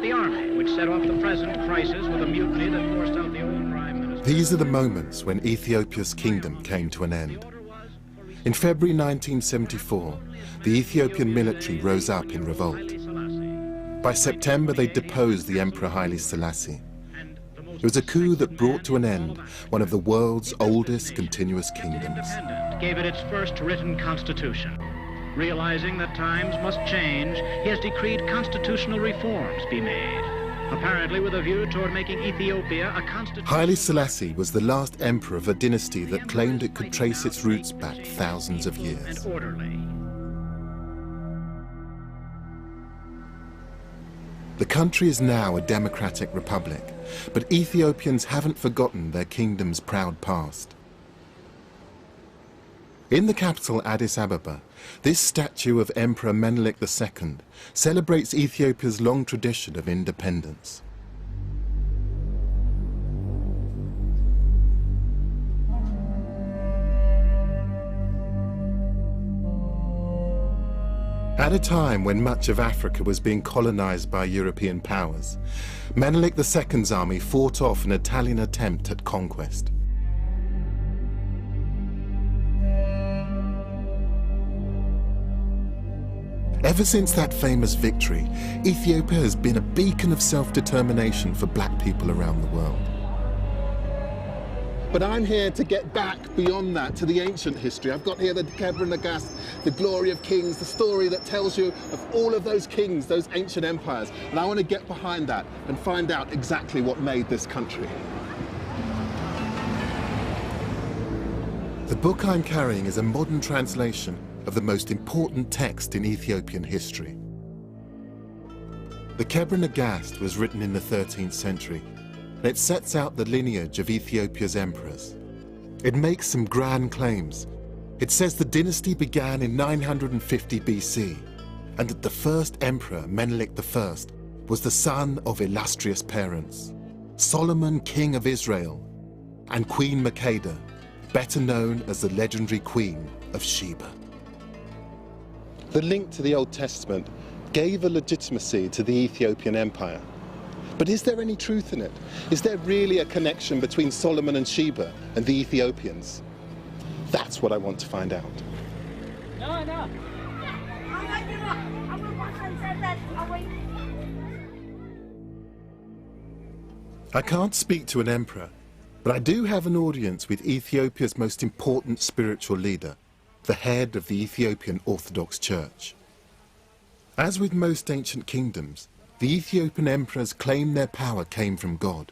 the army, which set off the present crisis with a mutiny that forced out the old prime minister. These are the moments when Ethiopia's kingdom came to an end. In February 1974, the Ethiopian military rose up in revolt. By September, they deposed the Emperor Haile Selassie. It was a coup that brought to an end one of the world's oldest continuous kingdoms. Gave it its first written constitution. Realizing that times must change, he has decreed constitutional reforms be made, apparently with a view toward making Ethiopia a constitution. Haile Selassie was the last emperor of a dynasty that claimed it could trace its roots back thousands of years. And orderly. The country is now a democratic republic, but Ethiopians haven't forgotten their kingdom's proud past. In the capital Addis Ababa, this statue of Emperor Menelik II celebrates Ethiopia's long tradition of independence. At a time when much of Africa was being colonized by European powers, Menelik II's army fought off an Italian attempt at conquest. Ever since that famous victory, Ethiopia has been a beacon of self-determination for black people around the world. But I'm here to get back beyond that to the ancient history. I've got here the Debra Damo, the glory of kings, the story that tells you of all of those kings, those ancient empires. And I want to get behind that and find out exactly what made this country. The book I'm carrying is a modern translation of the most important text in Ethiopian history. The Debra Damo was written in the 13th century, and it sets out the lineage of Ethiopia's emperors. It makes some grand claims. It says the dynasty began in 950 BC, and that the first emperor, Menelik I, was the son of illustrious parents, Solomon, king of Israel, and Queen Makeda, better known as the legendary Queen of Sheba. The link to the Old Testament gave a legitimacy to the Ethiopian Empire. But is there any truth in it? Is there really a connection between Solomon and Sheba and the Ethiopians? That's what I want to find out. No. I can't speak to an emperor, but I do have an audience with Ethiopia's most important spiritual leader, the head of the Ethiopian Orthodox Church. As with most ancient kingdoms, the Ethiopian emperors claimed their power came from God.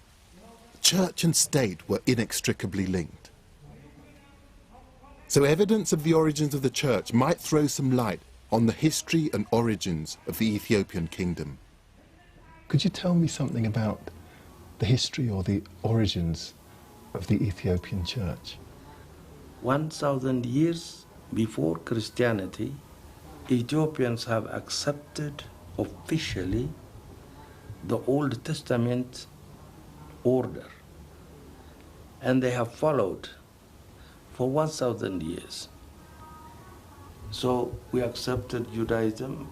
Church and state were inextricably linked. So evidence of the origins of the church might throw some light on the history and origins of the Ethiopian kingdom. Could you tell me something about the history or the origins of the Ethiopian church? 1,000 years before Christianity, Ethiopians have accepted officially the Old Testament order, and they have followed for 1,000 years. So we accepted Judaism,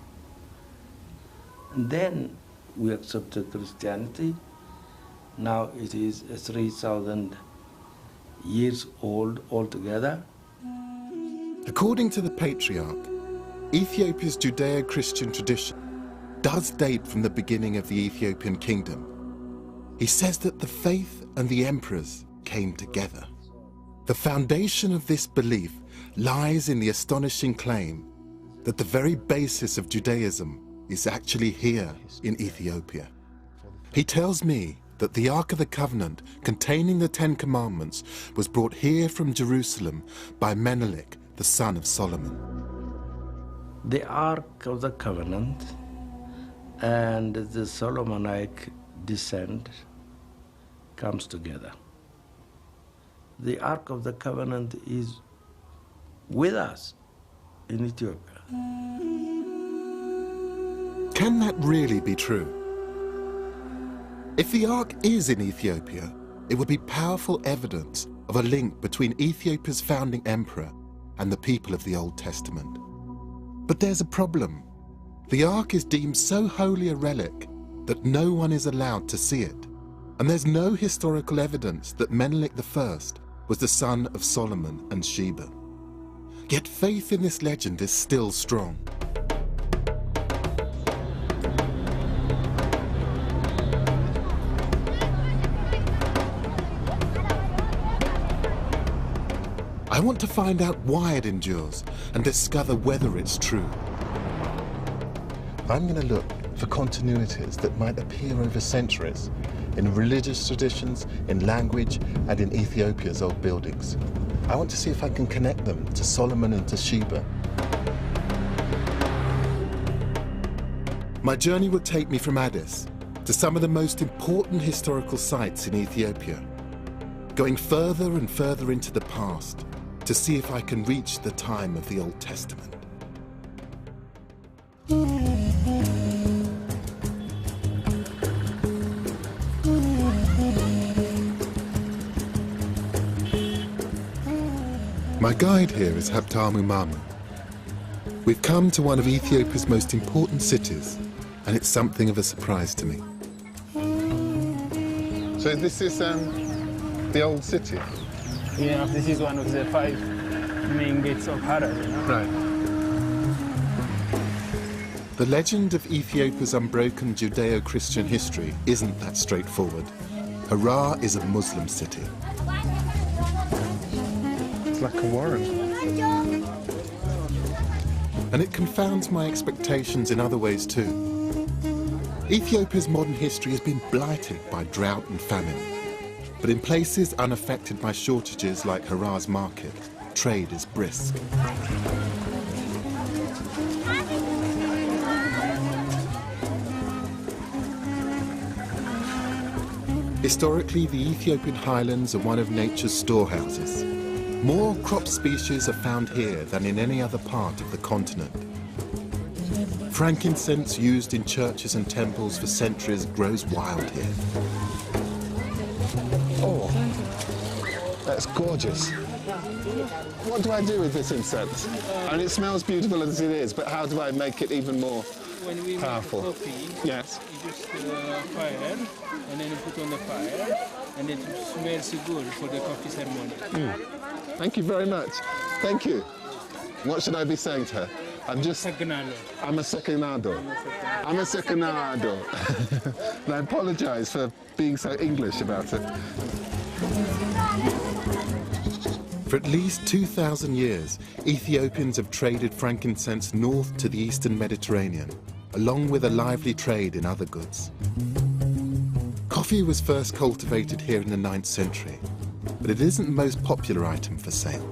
and then we accepted Christianity. Now it is 3,000 years old altogether. According to the patriarch, Ethiopia's Judeo-Christian tradition does date from the beginning of the Ethiopian kingdom. He says that the faith and the emperors came together. The foundation of this belief lies in the astonishing claim that the very basis of Judaism is actually here in Ethiopia. He tells me that the Ark of the Covenant containing the 10 Commandments was brought here from Jerusalem by Menelik, the son of Solomon. The Ark of the Covenant and the Solomonic descent comes together. The Ark of the Covenant is with us in Ethiopia. Can that really be true? If the Ark is in Ethiopia, it would be powerful evidence of a link between Ethiopia's founding emperor and the people of the Old Testament. But there's a problem. The Ark is deemed so holy a relic that no one is allowed to see it, and there's no historical evidence that Menelik I was the son of Solomon and Sheba. Yet faith in this legend is still strong. I want to find out why it endures and discover whether it's true. I'm going to look for continuities that might appear over centuries in religious traditions, in language, and in Ethiopia's old buildings. I want to see if I can connect them to Solomon and to Sheba. My journey will take me from Addis to some of the most important historical sites in Ethiopia, going further and further into the past to see if I can reach the time of the Old Testament. My guide here is Habtamu Mamu. We've come to one of Ethiopia's most important cities, and it's something of a surprise to me. So this is the old city? Yeah, this is one of the 5 main gates of Harar. Right. The legend of Ethiopia's unbroken Judeo-Christian history isn't that straightforward. Harar is a Muslim city. It's like a warren. And it confounds my expectations in other ways too. Ethiopia's modern history has been blighted by drought and famine. But in places unaffected by shortages like Harar's market, trade is brisk. Historically, the Ethiopian highlands are one of nature's storehouses. More crop species are found here than in any other part of the continent. Frankincense used in churches and temples for centuries grows wild here. Oh, that's gorgeous. What do I do with this incense? And it smells beautiful as it is, but how do I make it even more powerful? When we make coffee, Yes. you just fire, and then you put on the fire, and it smells good for the coffee ceremony. Thank you very much. Thank you. What should I be saying to her? I'm a seconado. I'm a seconado. And I apologize for being so English about it. For at least 2,000 years, Ethiopians have traded frankincense north to the eastern Mediterranean, along with a lively trade in other goods. Coffee was first cultivated here in the 9th century, but it isn't the most popular item for sale.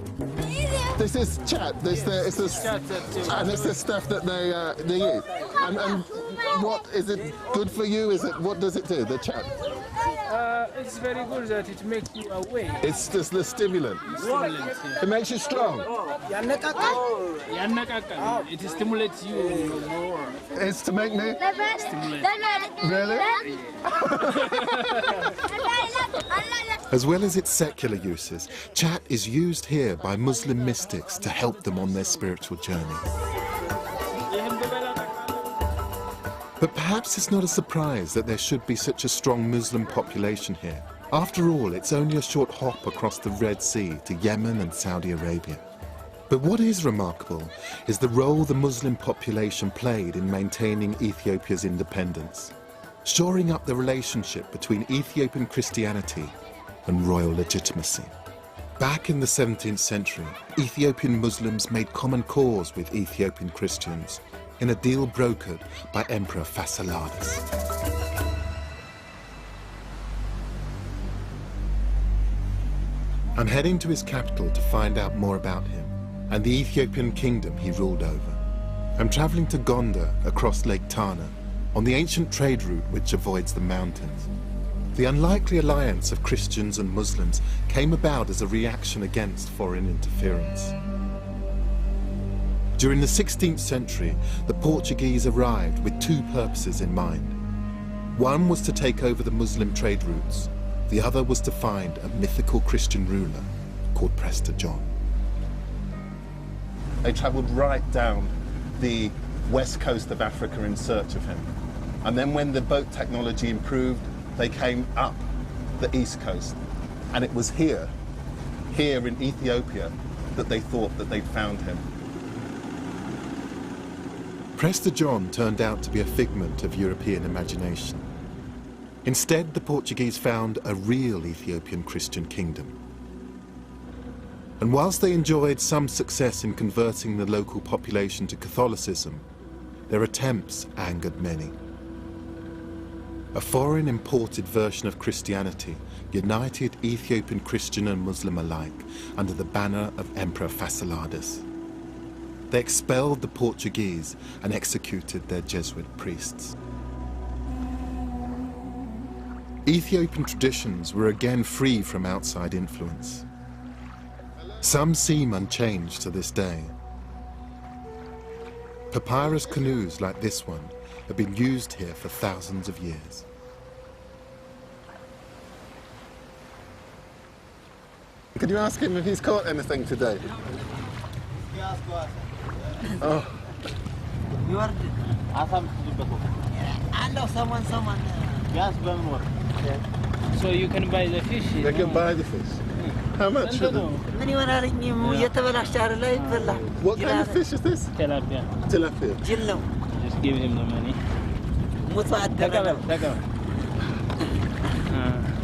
This is chat. And it's the stuff that they eat. And what is it good for you? What does it do? The chat. It's very good that it makes you awake. It's just the stimulant. It makes you strong. It stimulates you more. It's to make me Stimulate. really. As well as its secular uses, chat is used here by Muslim mystics to help them on their spiritual journey. But perhaps it's not a surprise that there should be such a strong Muslim population here. After all, it's only a short hop across the Red Sea to Yemen and Saudi Arabia. But what is remarkable is the role the Muslim population played in maintaining Ethiopia's independence, shoring up the relationship between Ethiopian Christianity and royal legitimacy. Back in the 17th century, Ethiopian Muslims made common cause with Ethiopian Christians in a deal brokered by Emperor Fasilides. I'm heading to his capital to find out more about him and the Ethiopian kingdom he ruled over. I'm traveling to Gondar across Lake Tana on the ancient trade route which avoids the mountains. The unlikely alliance of Christians and Muslims came about as a reaction against foreign interference. During the 16th century, the Portuguese arrived with two purposes in mind. One was to take over the Muslim trade routes. The other was to find a mythical Christian ruler called Prester John. They travelled right down the west coast of Africa in search of him. And then when the boat technology improved, they came up the east coast. And it was here in Ethiopia, that they thought that they'd found him. Prester John turned out to be a figment of European imagination. Instead, the Portuguese found a real Ethiopian Christian kingdom. And whilst they enjoyed some success in converting the local population to Catholicism, their attempts angered many. A foreign imported version of Christianity united Ethiopian Christian and Muslim alike under the banner of Emperor Fasciladas. They expelled the Portuguese and executed their Jesuit priests. Ethiopian traditions were again free from outside influence. Some seem unchanged to this day. Papyrus canoes like this one have been used here for thousands of years. Could you ask him if he's caught anything today? Oh. You are... I know someone. So you can buy the fish. They can buy the fish. How much for them? What kind of fish is this? Tilapia. Tilapia. Just give him the money.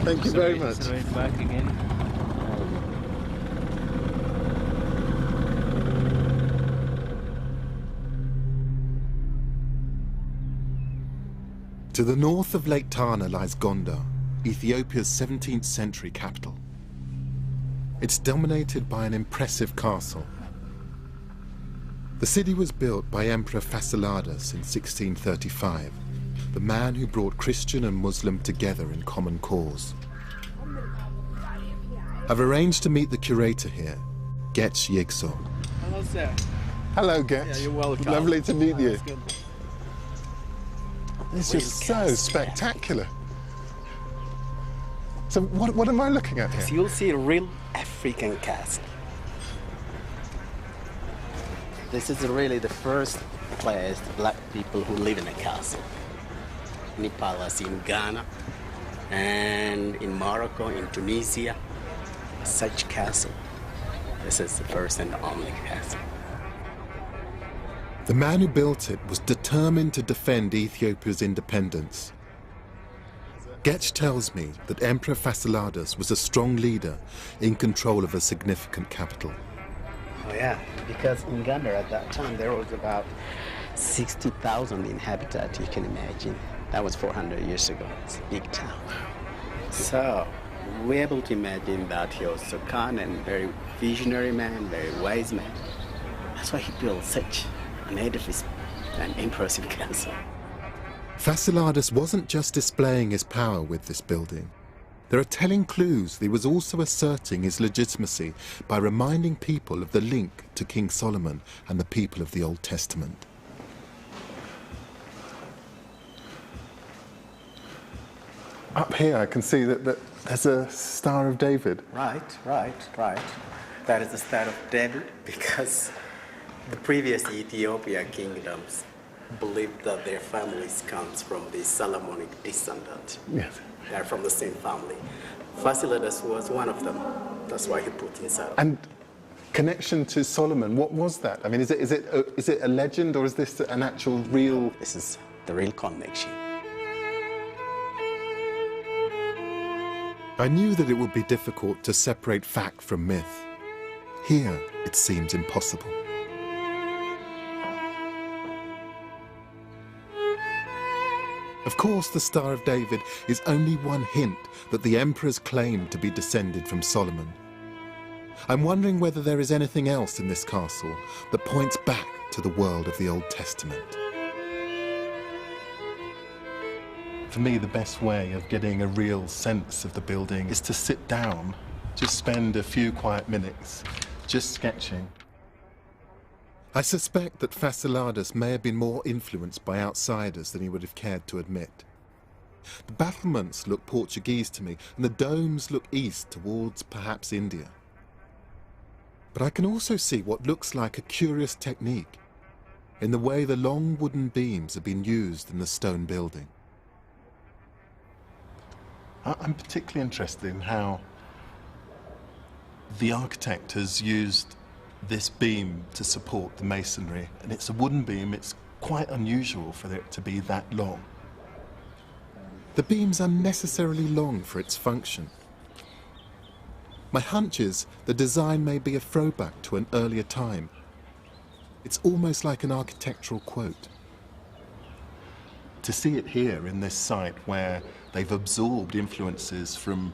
Thank you very much. It's right back again. To the north of Lake Tana lies Gondar, Ethiopia's 17th century capital. It's dominated by an impressive castle. The city was built by Emperor Fasciladas in 1635, the man who brought Christian and Muslim together in common cause. I've arranged to meet the curator here, Getch Yigso. Hello, sir. Hello, Getch. Yeah, you're welcome. Lovely to meet you. Good. This is so spectacular. So what am I looking at So here? you'll see a real African castle. This is really the first place black people who live in a castle. In palace in Ghana and in Morocco, in Tunisia, such castle. This is the first and only castle. The man who built it was determined to defend Ethiopia's independence. Getch tells me that Emperor Fasciladas was a strong leader in control of a significant capital. Oh yeah, because in Ghana at that time there was about 60,000 inhabitants, you can imagine. That was 400 years ago. It's a big town. So we're able to imagine that he was a kind and very visionary man, very wise man. That's why he built such an edifice, an impressive castle. Fasciladas wasn't just displaying his power with this building. There are telling clues that he was also asserting his legitimacy by reminding people of the link to King Solomon and the people of the Old Testament. Up here I can see that there's a Star of David. Right. That is the Star of David because the previous Ethiopian kingdoms believed that their families comes from the Solomonic descendant. Yes. They're from the same family. Fasciladas was one of them. That's why he put inside. And connection to Solomon, what was that? I mean, is it a legend or is this an actual real? This is the real connection. I knew that it would be difficult to separate fact from myth. Here, it seems impossible. Of course, the Star of David is only one hint that the emperors claimed to be descended from Solomon. I'm wondering whether there is anything else in this castle that points back to the world of the Old Testament. For me, the best way of getting a real sense of the building is to sit down, just spend a few quiet minutes, just sketching. I suspect that Fasciladas may have been more influenced by outsiders than he would have cared to admit. The battlements look Portuguese to me, and the domes look east towards perhaps India. But I can also see what looks like a curious technique. in the way the long wooden beams have been used in the stone building. I'm particularly interested in how the architect has used this beam to support the masonry, and it's a wooden beam. It's quite unusual for it to be that long. The beam's unnecessarily long for its function. My hunch is the design may be a throwback to an earlier time. It's almost like an architectural quote. To see it here in this site where they've absorbed influences from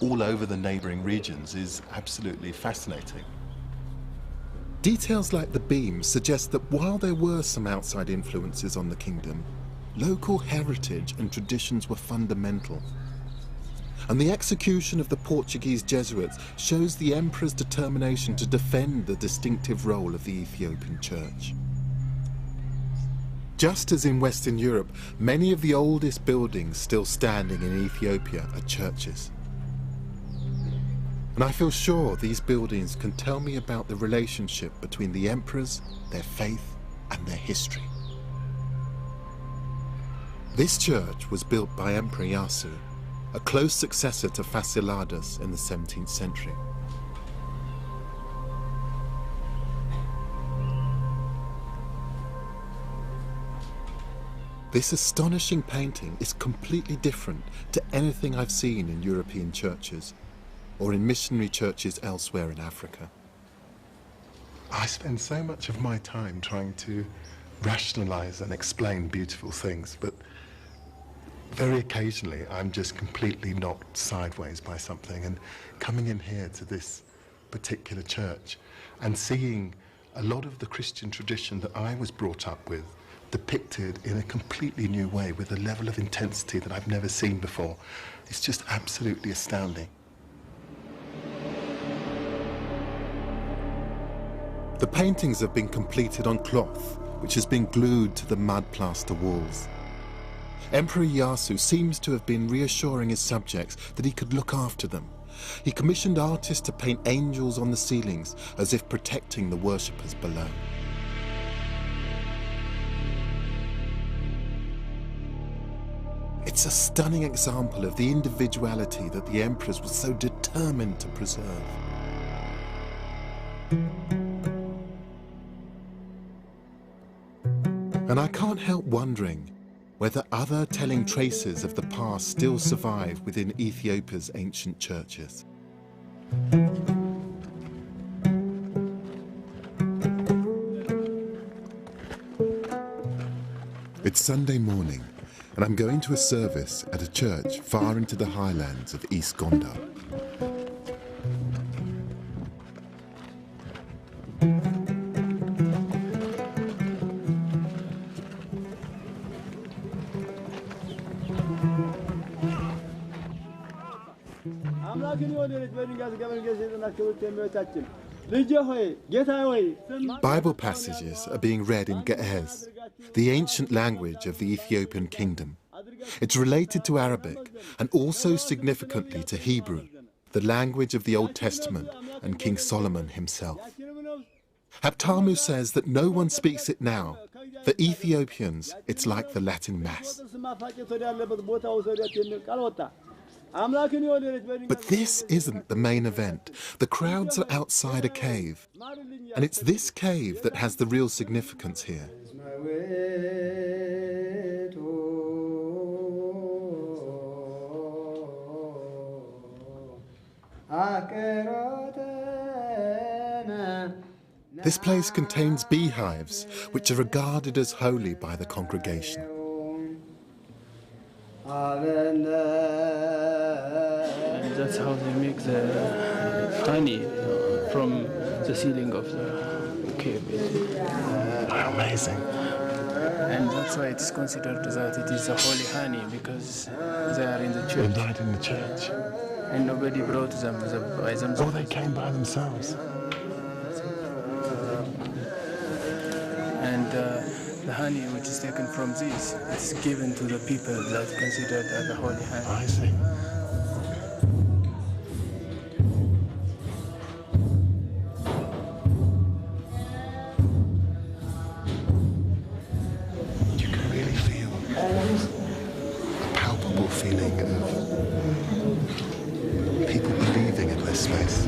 all over the neighbouring regions is absolutely fascinating. Details like the beam suggest that while there were some outside influences on the kingdom, local heritage and traditions were fundamental. And the execution of the Portuguese Jesuits shows the emperor's determination to defend the distinctive role of the Ethiopian church. Just as in Western Europe, many of the oldest buildings still standing in Ethiopia are churches. And I feel sure these buildings can tell me about the relationship between the emperors, their faith, and their history. This church was built by Emperor Yasu, a close successor to Fasciladas in the 17th century. This astonishing painting is completely different to anything I've seen in European churches or in missionary churches elsewhere in Africa. I spend so much of my time trying to rationalize and explain beautiful things, but very occasionally I'm just completely knocked sideways by something, and coming in here to this particular church and seeing a lot of the Christian tradition that I was brought up with depicted in a completely new way with a level of intensity that I've never seen before. It's just absolutely astounding. The paintings have been completed on cloth, which has been glued to the mud plaster walls. Emperor Yasu seems to have been reassuring his subjects that he could look after them. He commissioned artists to paint angels on the ceilings as if protecting the worshippers below. It's a stunning example of the individuality that the emperors were so determined to preserve. And I can't help wondering whether other telling traces of the past still survive within Ethiopia's ancient churches. It's Sunday morning, and I'm going to a service at a church far into the highlands of East Gondar. Bible passages are being read in Ge'ez, the ancient language of the Ethiopian kingdom. It's related to Arabic and also significantly to Hebrew, the language of the Old Testament and King Solomon himself. Haptamu says that no one speaks it now. For Ethiopians, it's like the Latin Mass. But this isn't the main event. The crowds are outside a cave, and it's this cave that has the real significance here. This place contains beehives, which are regarded as holy by the congregation. That's how they make the honey from the ceiling of the cave. Amazing. And that's why it's considered that it is a holy honey, because they are in the church. They died in the church. And nobody brought them by themselves. Oh, they came by themselves. And the honey which is taken from this is given to the people that considered as a holy honey. I see. real feeling of people believing in this space.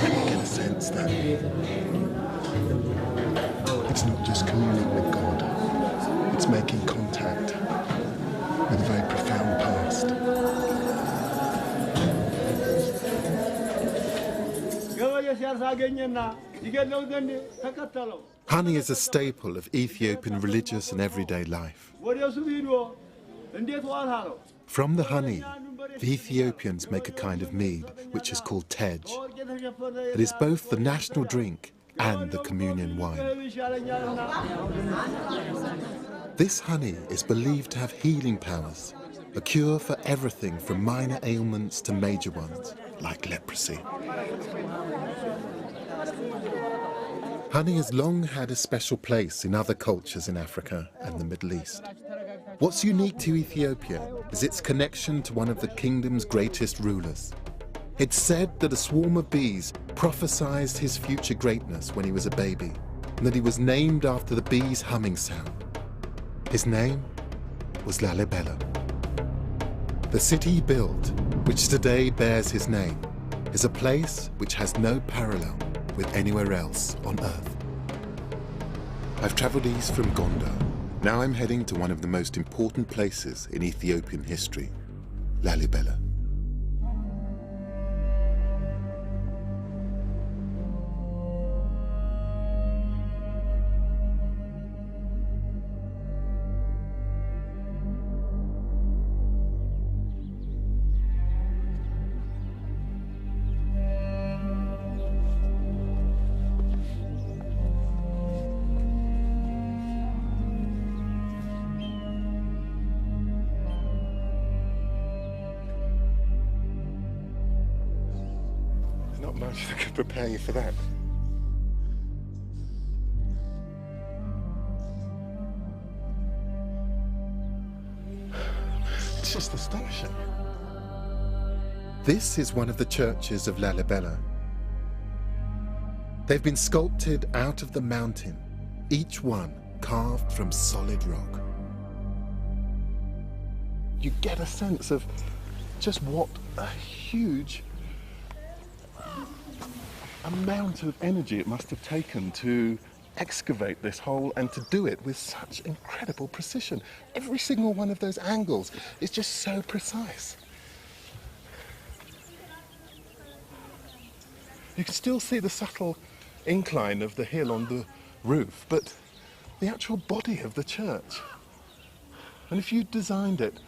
You get a sense that it's not just communing with God, it's making contact with a very profound past. Honey is a staple of Ethiopian religious and everyday life. From the honey, the Ethiopians make a kind of mead, which is called tej. It is both the national drink and the communion wine. This honey is believed to have healing powers, a cure for everything from minor ailments to major ones, like leprosy. Honey has long had a special place in other cultures in Africa and the Middle East. What's unique to Ethiopia is its connection to one of the kingdom's greatest rulers. It's said that a swarm of bees prophesied his future greatness when he was a baby, and that he was named after the bees' humming sound. His name was Lalibela. The city he built, which today bears his name, is a place which has no parallel with anywhere else on Earth. I've travelled east from Gondar. Now I'm heading to one of the most important places in Ethiopian history, Lalibela. Not much that could prepare you for that. It's just astonishing. This is one of the churches of Lalibela. They've been sculpted out of the mountain, each one carved from solid rock. You get a sense of just what a huge amount of energy it must have taken to excavate this hole and to do it with such incredible precision. Every single one of those angles is just so precise. You can still see the subtle incline of the hill on the roof, but the actual body of the church. And if you designed it,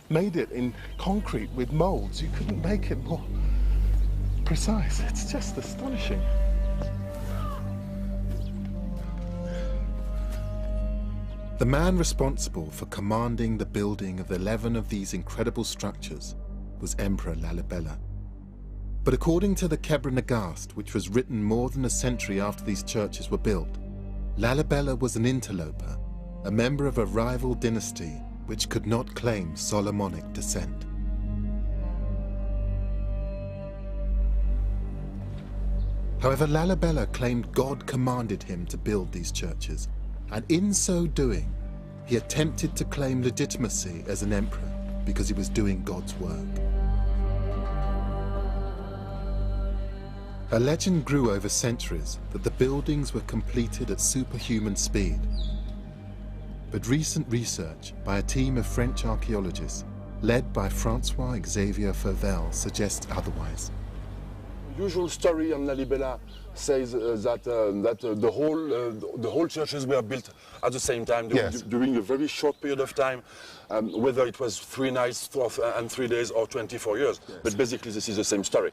made it in concrete with molds, you couldn't make it more precise. It's just astonishing. The man responsible for commanding the building of 11 of these incredible structures was Emperor Lalibela. But according to the Kebra Nagast, which was written more than a century after these churches were built, Lalibela was an interloper, a member of a rival dynasty which could not claim Solomonic descent. However, Lalibela claimed God commanded him to build these churches, and in so doing, he attempted to claim legitimacy as an emperor because he was doing God's work. A legend grew over centuries that the buildings were completed at superhuman speed. But recent research by a team of French archaeologists, led by François-Xavier Fauvel, suggests otherwise. Usual story on Lalibela says that the whole churches were built at the same time during a very short period of time, whether it was 3 nights and 3 days or 24 years. Yes. But basically this is the same story.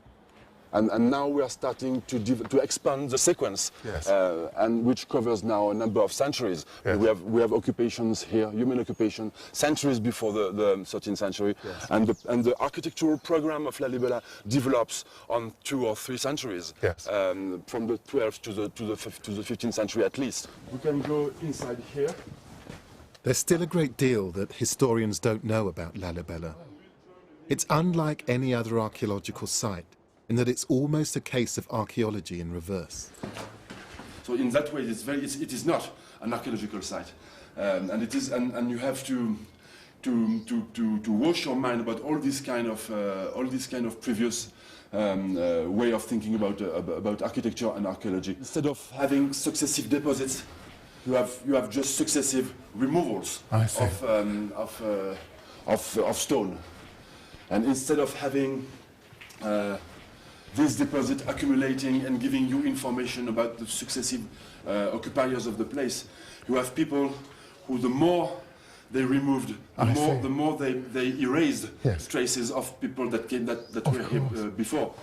And now we are starting to expand the sequence, yes. And which covers now a number of centuries. Yes. We have occupations here, human occupation, centuries before the 13th century, yes. and the architectural program of Lalibela develops on 2 or 3 centuries, yes. From the 12th to the 15th century at least. We can go inside here. There's still a great deal that historians don't know about Lalibela. It's unlike any other archaeological site, in that it's almost a case of archaeology in reverse. So in that way, it is not an archaeological site. and it is, and you have to wash your mind about all this kind of previous way of thinking about architecture and archaeology. Instead of having successive deposits, you have just successive removals of stone, and instead of having this deposit accumulating and giving you information about the successive occupiers of the place, you have people who, the more they removed, the more they erased traces of people that were here before.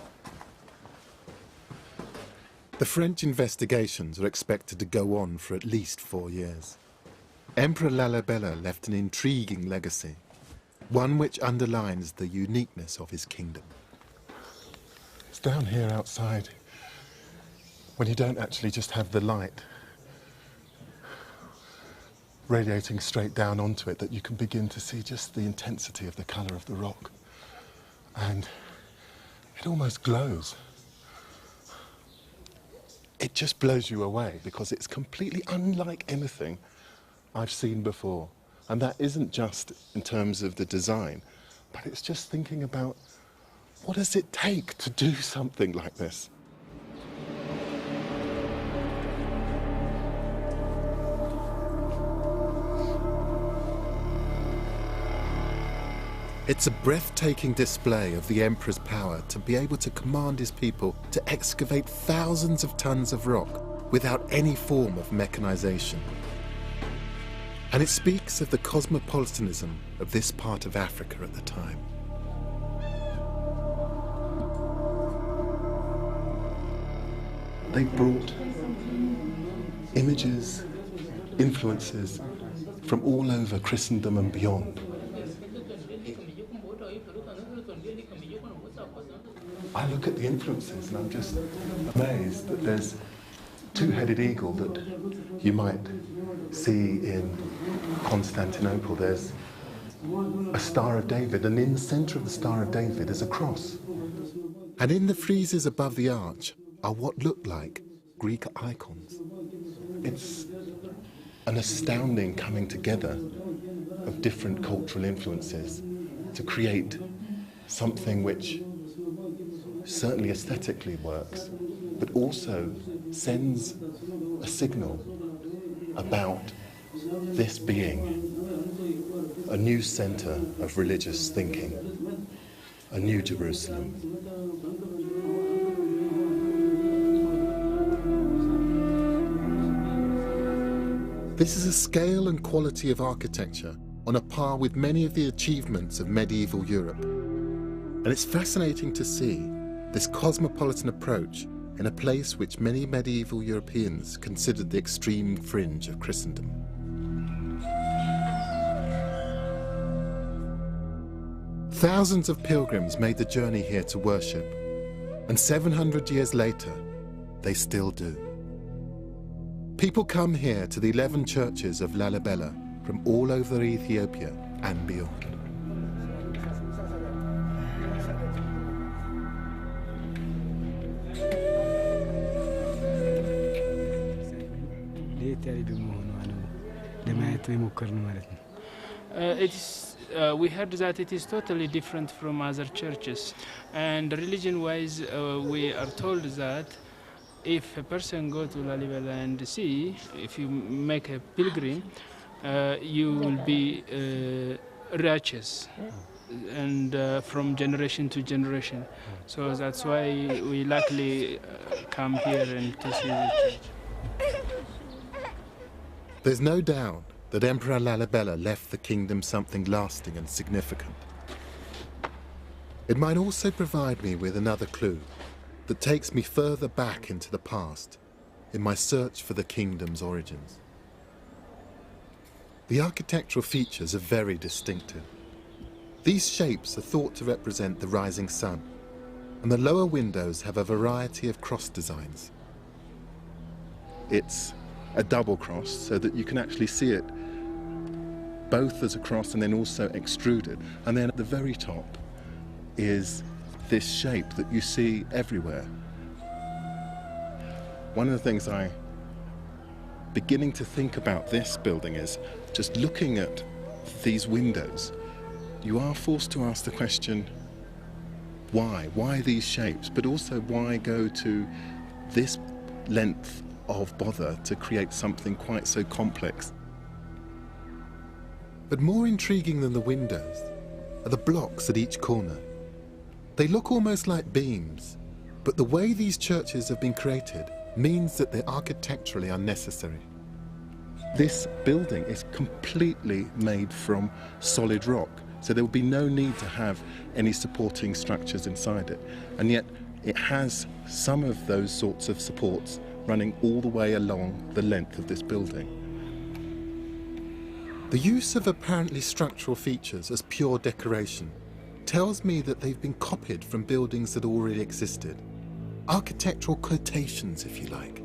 The French investigations are expected to go on for at least 4 years. Emperor Lalibela left an intriguing legacy, one which underlines the uniqueness of his kingdom. It's down here outside, when you don't actually just have the light radiating straight down onto it, that you can begin to see just the intensity of the colour of the rock. And it almost glows. It just blows you away because it's completely unlike anything I've seen before. And that isn't just in terms of the design, but it's just thinking about, what does it take to do something like this? It's a breathtaking display of the emperor's power to be able to command his people to excavate thousands of tons of rock without any form of mechanization. And it speaks of the cosmopolitanism of this part of Africa at the time. They brought images, influences from all over Christendom and beyond. I look at the influences and I'm just amazed that there's a two-headed eagle that you might see in Constantinople. There's a Star of David, and in the centre of the Star of David is a cross. And in the friezes above the arch are what look like Greek icons. It's an astounding coming together of different cultural influences to create something which certainly aesthetically works, but also sends a signal about this being a new centre of religious thinking, a new Jerusalem. This is a scale and quality of architecture on a par with many of the achievements of medieval Europe. And it's fascinating to see this cosmopolitan approach in a place which many medieval Europeans considered the extreme fringe of Christendom. Thousands of pilgrims made the journey here to worship, and 700 years later, they still do. People come here to the 11 churches of Lalibela from all over Ethiopia and beyond. We heard that it is totally different from other churches, and religion-wise we are told that if a person go to Lalibela and see, if you make a pilgrim, you will be righteous, and from generation to generation. So that's why we luckily come here and to see the church. There's no doubt that Emperor Lalibela left the kingdom something lasting and significant. It might also provide me with another clue that takes me further back into the past in my search for the kingdom's origins. The architectural features are very distinctive. These shapes are thought to represent the rising sun, and the lower windows have a variety of cross designs. It's a double cross so that you can actually see it both as a cross and then also extruded. And then at the very top is this shape that you see everywhere. One of the things I beginning to think about this building is, just looking at these windows, you are forced to ask the question, why? Why these shapes? But also, why go to this length of bother to create something quite so complex? But more intriguing than the windows are the blocks at each corner. They look almost like beams, but the way these churches have been created means that they're architecturally unnecessary. This building is completely made from solid rock, so there will be no need to have any supporting structures inside it. And yet it has some of those sorts of supports running all the way along the length of this building. The use of apparently structural features as pure decoration tells me that they've been copied from buildings that already existed. Architectural quotations, if you like.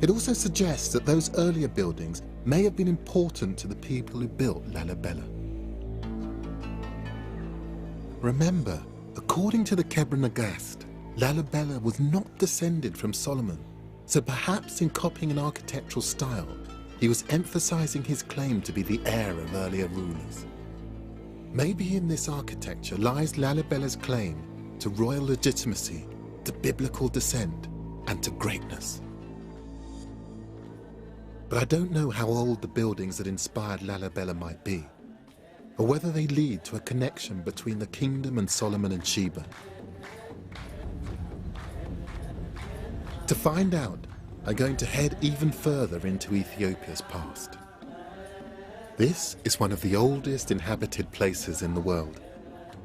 It also suggests that those earlier buildings may have been important to the people who built Lalibela. Remember, according to the Kebra Nagast, Lalibela was not descended from Solomon, so perhaps in copying an architectural style, he was emphasizing his claim to be the heir of earlier rulers. Maybe in this architecture lies Lalibela's claim to royal legitimacy, to biblical descent, and to greatness. But I don't know how old the buildings that inspired Lalibela might be, or whether they lead to a connection between the kingdom and Solomon and Sheba. To find out, I'm going to head even further into Ethiopia's past. This is one of the oldest inhabited places in the world.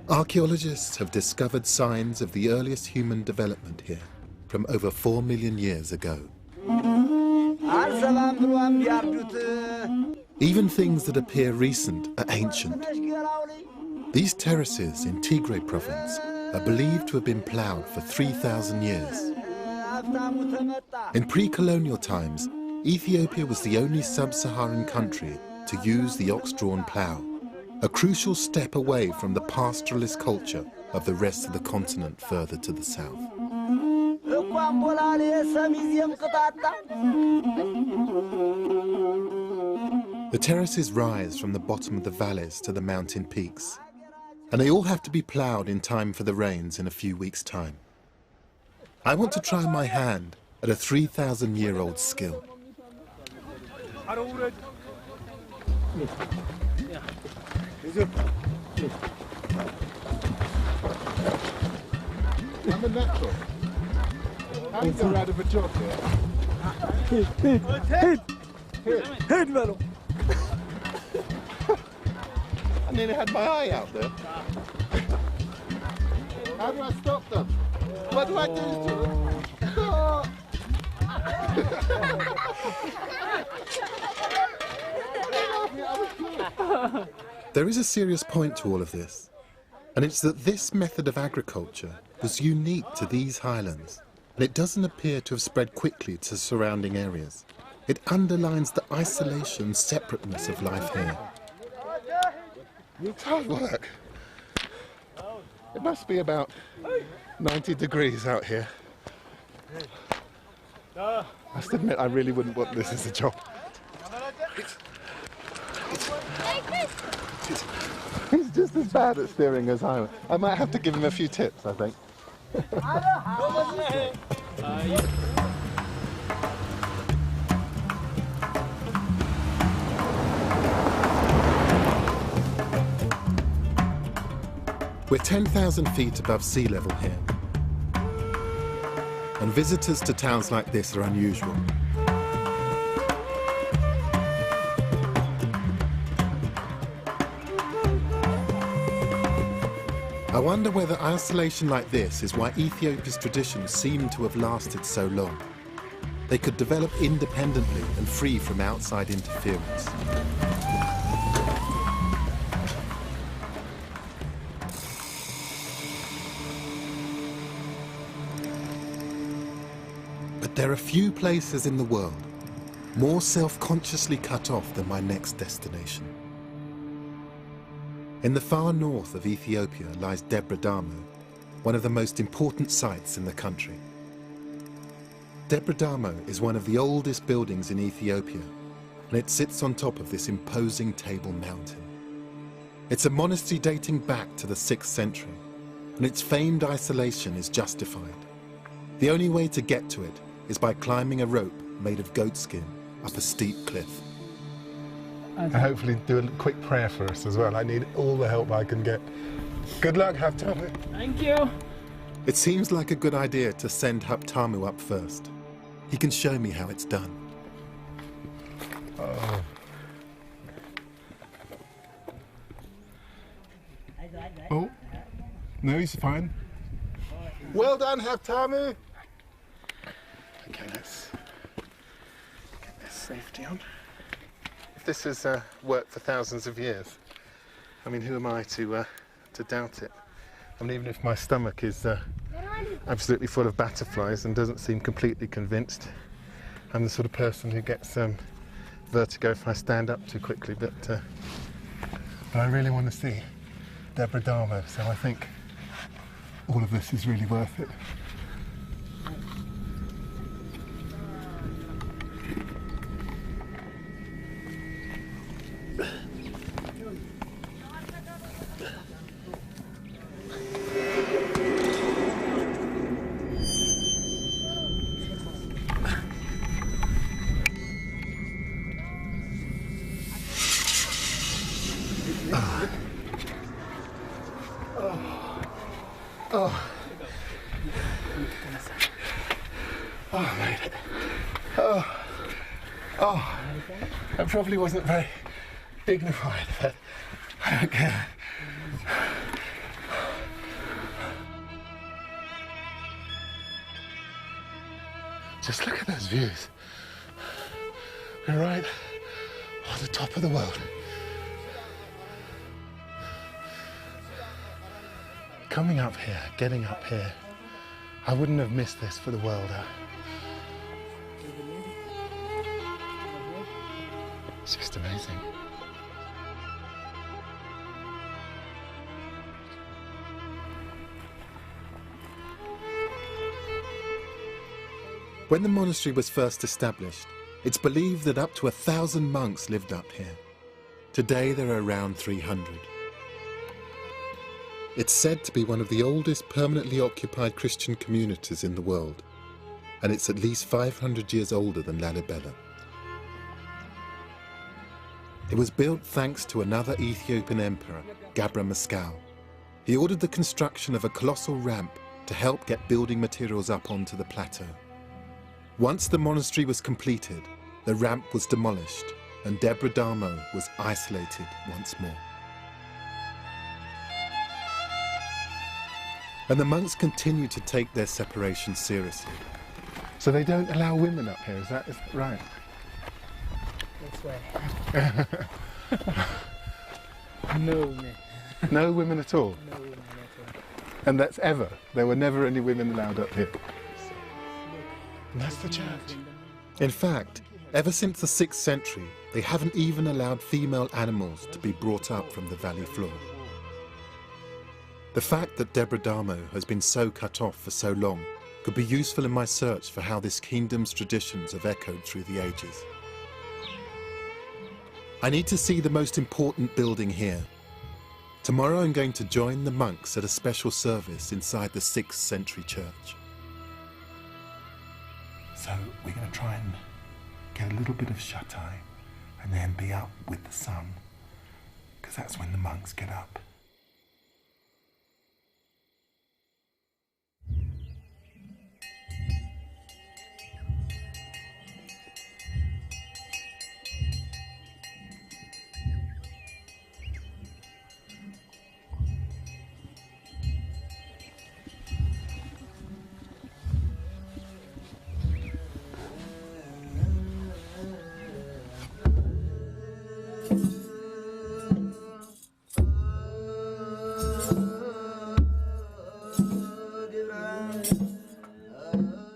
Archaeologists have discovered signs of the earliest human development here from over 4 million years ago. Even things that appear recent are ancient. These terraces in Tigray province are believed to have been ploughed for 3,000 years. In pre-colonial times, Ethiopia was the only sub-Saharan country to use the ox-drawn plough, a crucial step away from the pastoralist culture of the rest of the continent further to the south. The terraces rise from the bottom of the valleys to the mountain peaks, and they all have to be ploughed in time for the rains in a few weeks' time. I want to try my hand at a 3,000-year-old skill. I'm a natural. I'm the rad of a job here. Hit, fellow. I nearly had my eye out there. How do I stop them? What do I do to them? There is a serious point to all of this, and it's that this method of agriculture was unique to these highlands, and it doesn't appear to have spread quickly to surrounding areas. It underlines the isolation and separateness of life here. It's hard work. It must be about 90 degrees out here. I must admit, I really wouldn't want this as a job. He's just as bad at steering as I am. I might have to give him a few tips, I think. We're 10,000 feet above sea level here, and visitors to towns like this are unusual. I wonder whether isolation like this is why Ethiopia's traditions seem to have lasted so long. They could develop independently and free from outside interference. But there are few places in the world more self-consciously cut off than my next destination. In the far north of Ethiopia lies Debra Damo, one of the most important sites in the country. Debra Damo is one of the oldest buildings in Ethiopia, and it sits on top of this imposing Table Mountain. It's a monastery dating back to the 6th century, and its famed isolation is justified. The only way to get to it is by climbing a rope made of goat skin up a steep cliff. And hopefully do a quick prayer for us as well. I need all the help I can get. Good luck, Haftamu. Thank you. It seems like a good idea to send Haftamu up first. He can show me how it's done. Oh. Oh, no, he's fine. Well done, Haftamu. Okay, let's get this safety on. If this has worked for thousands of years, I mean, who am I to doubt it? I mean, even if my stomach is absolutely full of butterflies and doesn't seem completely convinced, I'm the sort of person who gets vertigo if I stand up too quickly, but I really want to see Debra Damo, so I think all of this is really worth it. Oh, I made it. Oh, that probably wasn't very dignified, but I don't care. Just look at those views. We're right on the top of the world. Coming up here, getting up here, I wouldn't have missed this for the world. It's just amazing. When the monastery was first established, it's believed that up to 1,000 monks lived up here. Today there are around 300. It's said to be one of the oldest permanently occupied Christian communities in the world, and it's at least 500 years older than Lalibela. It was built thanks to another Ethiopian emperor, Gabra Mescal. He ordered the construction of a colossal ramp to help get building materials up onto the plateau. Once the monastery was completed, the ramp was demolished and Debra Damo was isolated once more. And the monks continue to take their separation seriously. So they don't allow women up here, is that right? That's why. No men. No women at all? No women at all. And that's ever? There were never any women allowed up here? And that's the church. In fact, ever since the 6th century, they haven't even allowed female animals to be brought up from the valley floor. The fact that Debra Damo has been so cut off for so long could be useful in my search for how this kingdom's traditions have echoed through the ages. I need to see the most important building here. Tomorrow I'm going to join the monks at a special service inside the 6th century church. So we're going to try and get a little bit of shut-eye and then be up with the sun, because that's when the monks get up.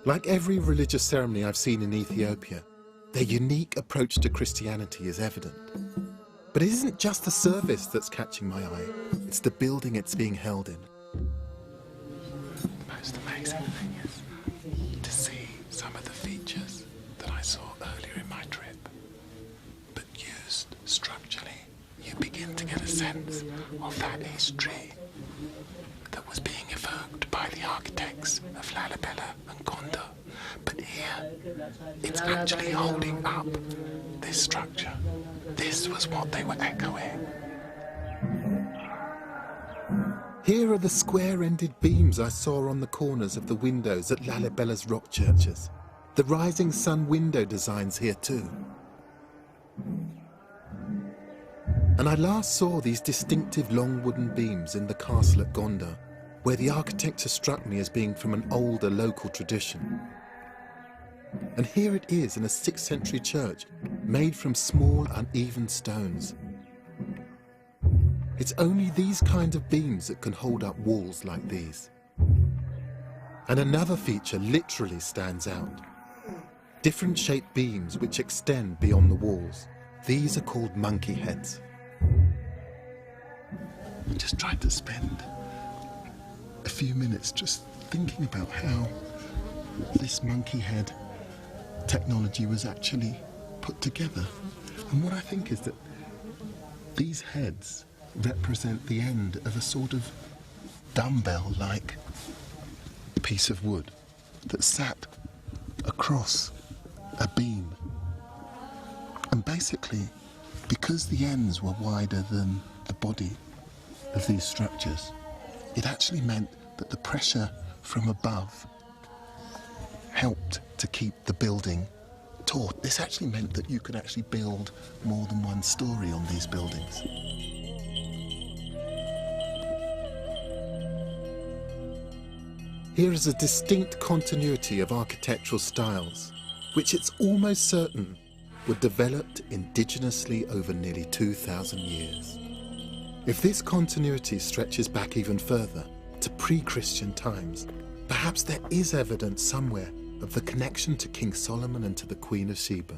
Like every religious ceremony I've seen in Ethiopia, their unique approach to Christianity is evident. But it isn't just the service that's catching my eye, it's the building it's being held in. The most amazing thing is to see some of the you begin to get a sense of that history that was being evoked by the architects of Lalibela and Gonda. But here, it's actually holding up this structure. This was what they were echoing. Here are the square-ended beams I saw on the corners of the windows at Lalibela's rock churches. The rising sun window designs here too. And I last saw these distinctive long wooden beams in the castle at Gonda, where the architecture struck me as being from an older local tradition. And here it is in a 6th century church, made from small uneven stones. It's only these kind of beams that can hold up walls like these. And another feature literally stands out. Different shaped beams which extend beyond the walls. These are called monkey heads. I just tried to spend a few minutes just thinking about how this monkey head technology was actually put together. And what I think is that these heads represent the end of a sort of dumbbell-like piece of wood that sat across a beam. And basically, because the ends were wider than the body of these structures, it actually meant that the pressure from above helped to keep the building taut. This actually meant that you could actually build more than one story on these buildings. Here is a distinct continuity of architectural styles, which it's almost certain were developed indigenously over nearly 2,000 years. If this continuity stretches back even further, to pre-Christian times, perhaps there is evidence somewhere of the connection to King Solomon and to the Queen of Sheba.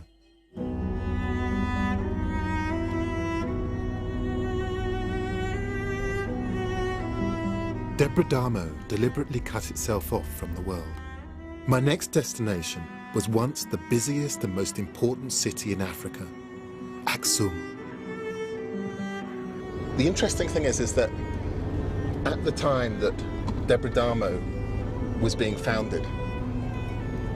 Debra Damo deliberately cut itself off from the world. My next destination was once the busiest and most important city in Africa, Aksum. The interesting thing is that at the time that Debra Damo was being founded,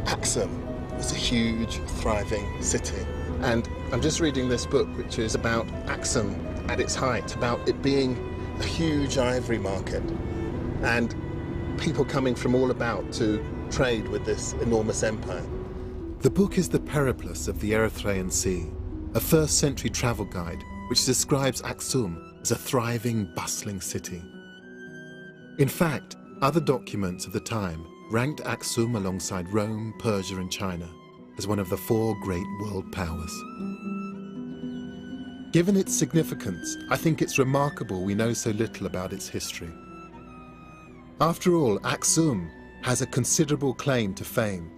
Aksum was a huge, thriving city. And I'm just reading this book, which is about Aksum at its height, about it being a huge ivory market and people coming from all about to trade with this enormous empire. The book is the Periplus of the Erythraean Sea, a 1st century travel guide which describes Aksum as a thriving, bustling city. In fact, other documents of the time ranked Aksum alongside Rome, Persia and China as one of the 4 great world powers. Given its significance, I think it's remarkable we know so little about its history. After all, Aksum has a considerable claim to fame.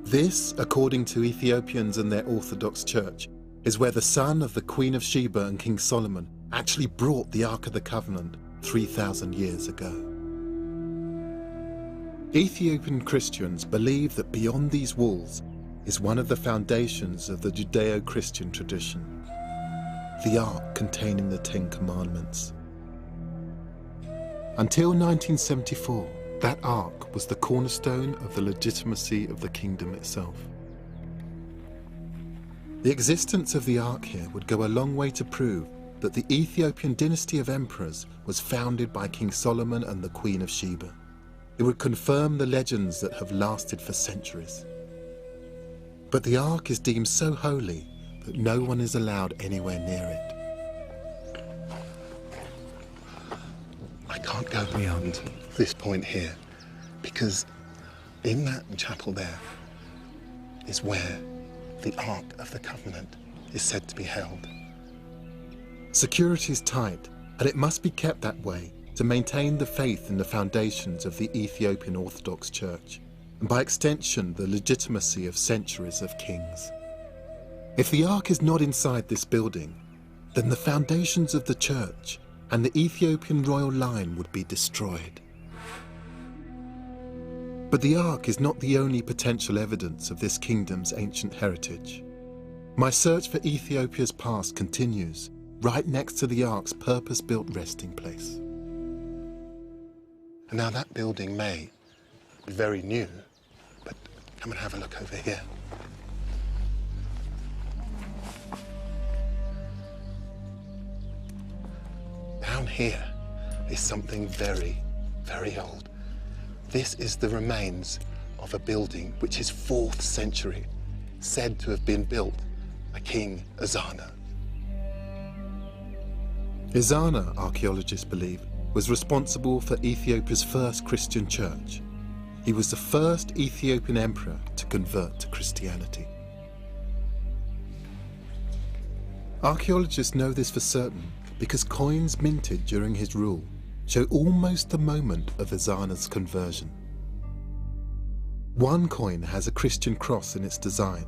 This, according to Ethiopians and their Orthodox Church, is where the son of the Queen of Sheba and King Solomon actually brought the Ark of the Covenant 3,000 years ago. Ethiopian Christians believe that beyond these walls is one of the foundations of the Judeo-Christian tradition, the Ark containing the 10 Commandments. Until 1974, that Ark was the cornerstone of the legitimacy of the kingdom itself. The existence of the Ark here would go a long way to prove that the Ethiopian dynasty of emperors was founded by King Solomon and the Queen of Sheba. It would confirm the legends that have lasted for centuries. But the Ark is deemed so holy that no one is allowed anywhere near it. I can't go beyond this point here, because in that chapel there is where the Ark of the Covenant is said to be held. Security is tight, and it must be kept that way to maintain the faith in the foundations of the Ethiopian Orthodox Church, and by extension the legitimacy of centuries of kings. If the Ark is not inside this building, then the foundations of the Church and the Ethiopian royal line would be destroyed. But the Ark is not the only potential evidence of this kingdom's ancient heritage. My search for Ethiopia's past continues, right next to the Ark's purpose-built resting place. And now that building may be very new, but come and have a look over here. Down here is something very, very old. This is the remains of a building which is 4th century, said to have been built by King Ezana. Ezana, archaeologists believe, was responsible for Ethiopia's first Christian church. He was the first Ethiopian emperor to convert to Christianity. Archaeologists know this for certain because coins minted during his rule show almost the moment of Ezana's conversion. One coin has a Christian cross in its design,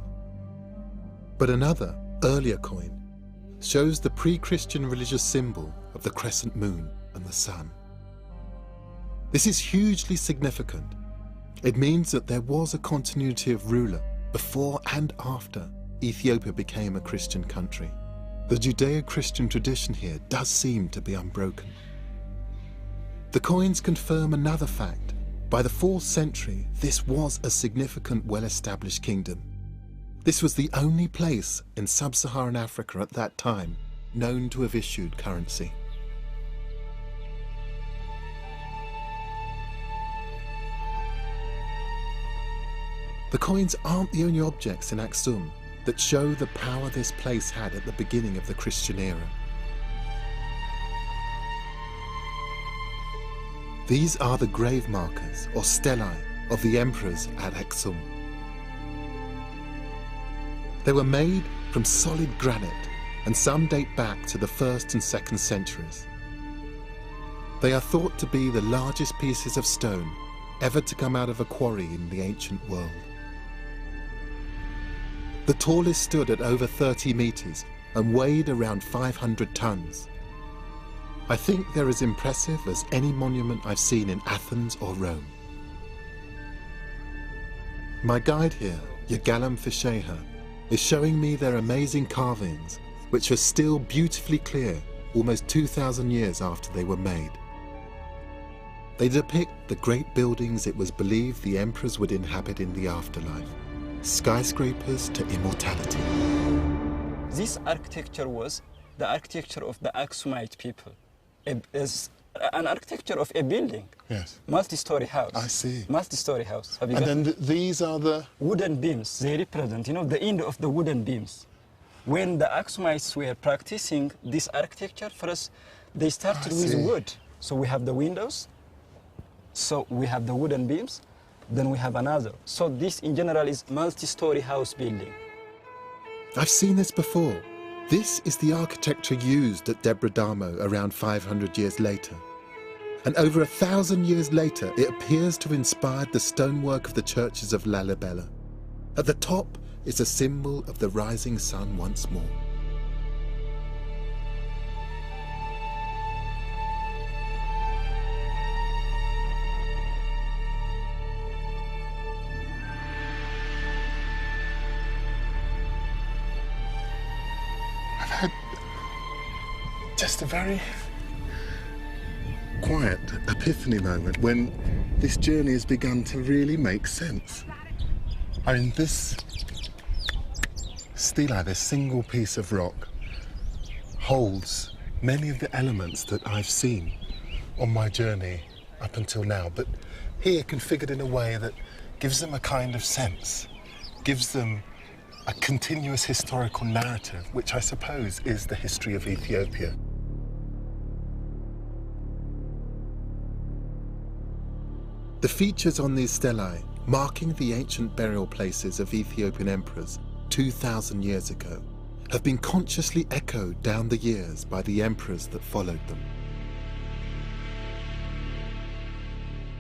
but another, earlier coin, shows the pre-Christian religious symbol of the crescent moon and the sun. This is hugely significant. It means that there was a continuity of ruler before and after Ethiopia became a Christian country. The Judeo-Christian tradition here does seem to be unbroken. The coins confirm another fact. By the 4th century, this was a significant, well-established kingdom. This was the only place in sub-Saharan Africa at that time known to have issued currency. The coins aren't the only objects in Aksum that show the power this place had at the beginning of the Christian era. These are the grave markers, or stelae, of the emperors at Aksum. They were made from solid granite, and some date back to the 1st and 2nd centuries. They are thought to be the largest pieces of stone ever to come out of a quarry in the ancient world. The tallest stood at over 30 meters and weighed around 500 tons. I think they're as impressive as any monument I've seen in Athens or Rome. My guide here, Yagalam Fisheha, is showing me their amazing carvings, which are still beautifully clear almost 2,000 years after they were made. They depict the great buildings it was believed the emperors would inhabit in the afterlife, skyscrapers to immortality. This architecture was the architecture of the Aksumite people. It's an architecture of a building. Yes. Multi-story house. I see. Multi-story house. And then these are the wooden beams. They represent, the end of the wooden beams. When the Aksumites were practicing this architecture, first they started with wood. So we have the windows. So we have the wooden beams. Then we have another. So this in general is multi-story house building. I've seen this before. This is the architecture used at Debra Damo around 500 years later. And over 1,000 years later, it appears to have inspired the stonework of the churches of Lalibela. At the top is a symbol of the rising sun once more. I've had just a very quiet epiphany moment when this journey has begun to really make sense. I mean, this stelae, this single piece of rock, holds many of the elements that I've seen on my journey up until now, but here configured in a way that gives them a kind of sense, gives them a continuous historical narrative, which I suppose is the history of Ethiopia. The features on these stelae, marking the ancient burial places of Ethiopian emperors 2,000 years ago, have been consciously echoed down the years by the emperors that followed them.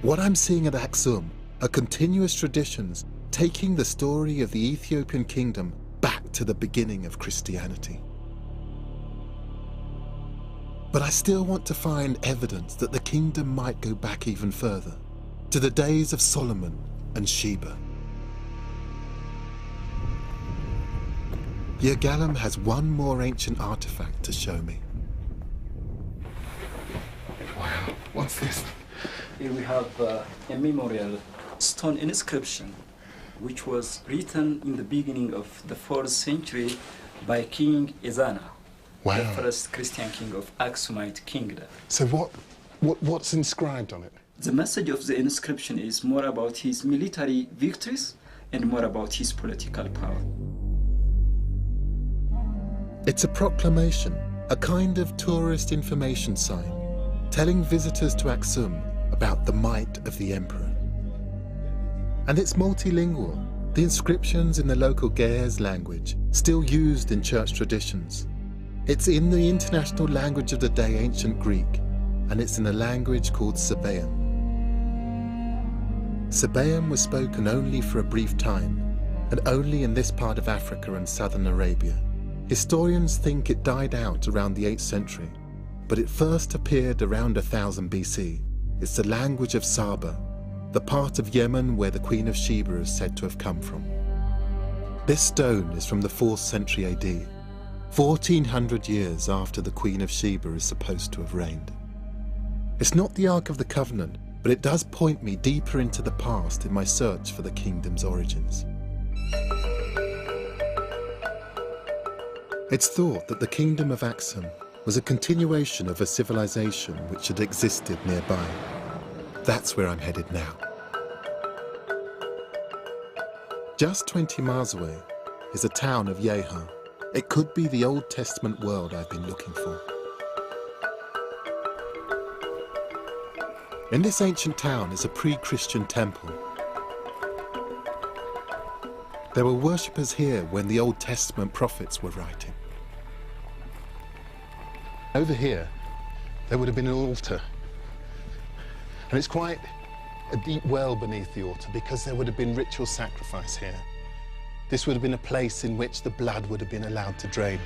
What I'm seeing at Aksum are continuous traditions taking the story of the Ethiopian kingdom back to the beginning of Christianity. But I still want to find evidence that the kingdom might go back even further, to the days of Solomon and Sheba. Yirgalem has one more ancient artifact to show me. Wow, what's this? Here we have a memorial stone inscription, which was written in the beginning of the 4th century by King Ezana, wow, the first Christian king of Aksumite kingdom. So what's inscribed on it? The message of the inscription is more about his military victories and more about his political power. It's a proclamation, a kind of tourist information sign, telling visitors to Aksum about the might of the emperor. And it's multilingual, the inscriptions in the local Ge'ez language, still used in church traditions. It's in the international language of the day, ancient Greek, and it's in a language called Sabaean. Sabaean was spoken only for a brief time, and only in this part of Africa and southern Arabia. Historians think it died out around the 8th century, but it first appeared around 1000 BC. It's the language of Saba, the part of Yemen where the Queen of Sheba is said to have come from. This stone is from the 4th century AD, 1400 years after the Queen of Sheba is supposed to have reigned. It's not the Ark of the Covenant, but it does point me deeper into the past in my search for the kingdom's origins. It's thought that the kingdom of Aksum was a continuation of a civilization which had existed nearby. That's where I'm headed now. Just 20 miles away is a town of Yeha. It could be the Old Testament world I've been looking for. In this ancient town is a pre-Christian temple. There were worshippers here when the Old Testament prophets were writing. Over here, there would have been an altar. And it's quite a deep well beneath the altar because there would have been ritual sacrifice here. This would have been a place in which the blood would have been allowed to drain.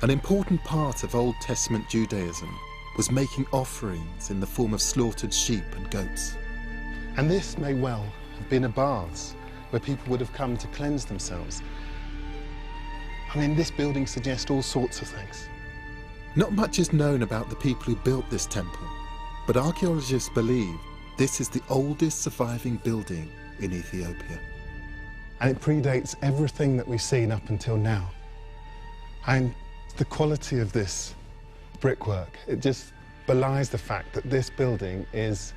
An important part of Old Testament Judaism was making offerings in the form of slaughtered sheep and goats. And this may well have been a baths where people would have come to cleanse themselves. I mean, this building suggests all sorts of things. Not much is known about the people who built this temple, but archaeologists believe this is the oldest surviving building in Ethiopia. And it predates everything that we've seen up until now. And the quality of this brickwork, it just belies the fact that this building is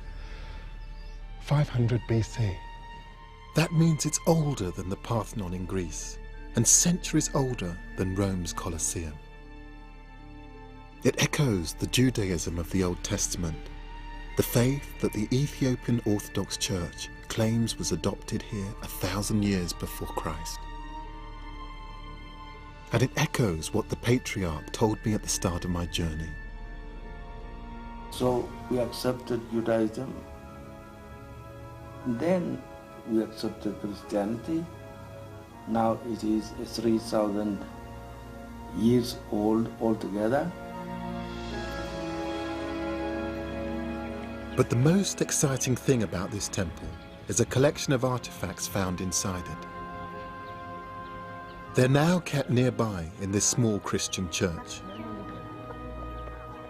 500 BC. That means it's older than the Parthenon in Greece, and centuries older than Rome's Colosseum. It echoes the Judaism of the Old Testament, the faith that the Ethiopian Orthodox Church claims was adopted here 1,000 years before Christ. And it echoes what the patriarch told me at the start of my journey. So we accepted Judaism, then we accepted Christianity. Now it is 3,000 years old altogether. But the most exciting thing about this temple is a collection of artifacts found inside it. They're now kept nearby in this small Christian church.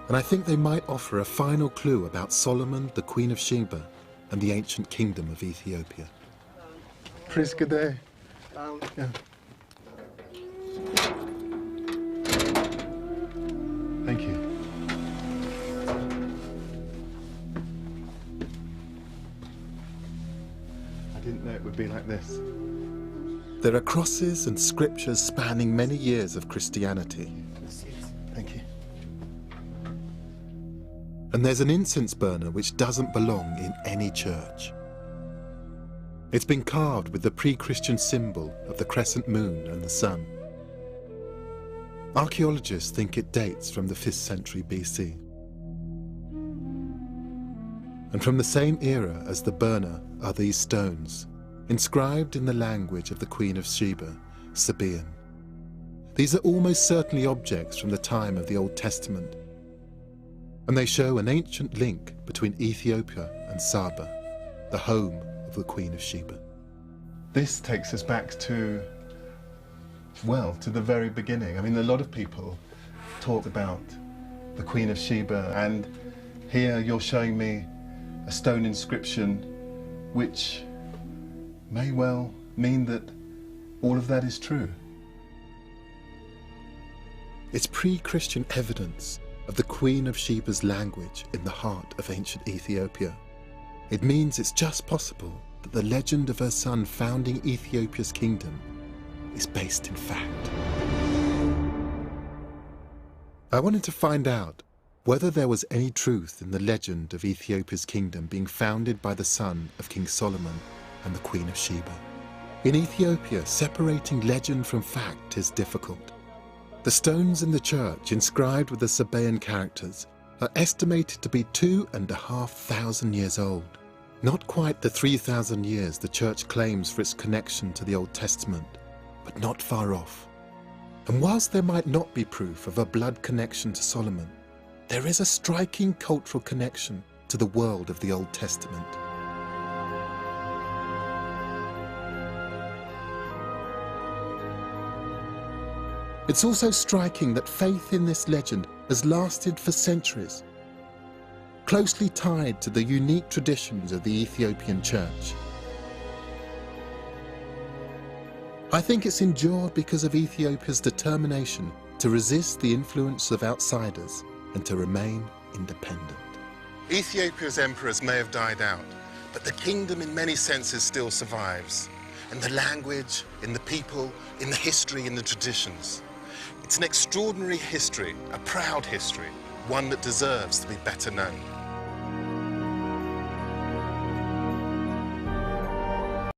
And I think they might offer a final clue about Solomon, the Queen of Sheba, and the ancient kingdom of Ethiopia. Praise God. Yeah. Thank you. I didn't know it would be like this. There are crosses and scriptures spanning many years of Christianity. Thank you. And there's an incense burner which doesn't belong in any church. It's been carved with the pre-Christian symbol of the crescent moon and the sun. Archaeologists think it dates from the 5th century BC. And from the same era as the burner are these stones, inscribed in the language of the Queen of Sheba, Sabaean. These are almost certainly objects from the time of the Old Testament, and they show an ancient link between Ethiopia and Saba, the home of the Queen of Sheba. this takes us back to, well, to the very beginning. I mean, a lot of people talk about the Queen of Sheba, and here you're showing me a stone inscription which may well mean that all of that is true. It's pre-Christian evidence of the Queen of Sheba's language in the heart of ancient Ethiopia. It means it's just possible that the legend of her son founding Ethiopia's kingdom is based in fact. I wanted to find out whether there was any truth in the legend of Ethiopia's kingdom being founded by the son of King Solomon and the Queen of Sheba. In Ethiopia, separating legend from fact is difficult. The stones in the church, inscribed with the Sabaean characters, are estimated to be 2,500 years old. Not quite the 3,000 years the church claims for its connection to the Old Testament, but not far off. And whilst there might not be proof of a blood connection to Solomon, there is a striking cultural connection to the world of the Old Testament. It's also striking that faith in this legend has lasted for centuries, closely tied to the unique traditions of the Ethiopian church. I think it's endured because of Ethiopia's determination to resist the influence of outsiders and to remain independent. Ethiopia's emperors may have died out, but the kingdom in many senses still survives. In the language, in the people, in the history, in the traditions. It's an extraordinary history, a proud history, one that deserves to be better known.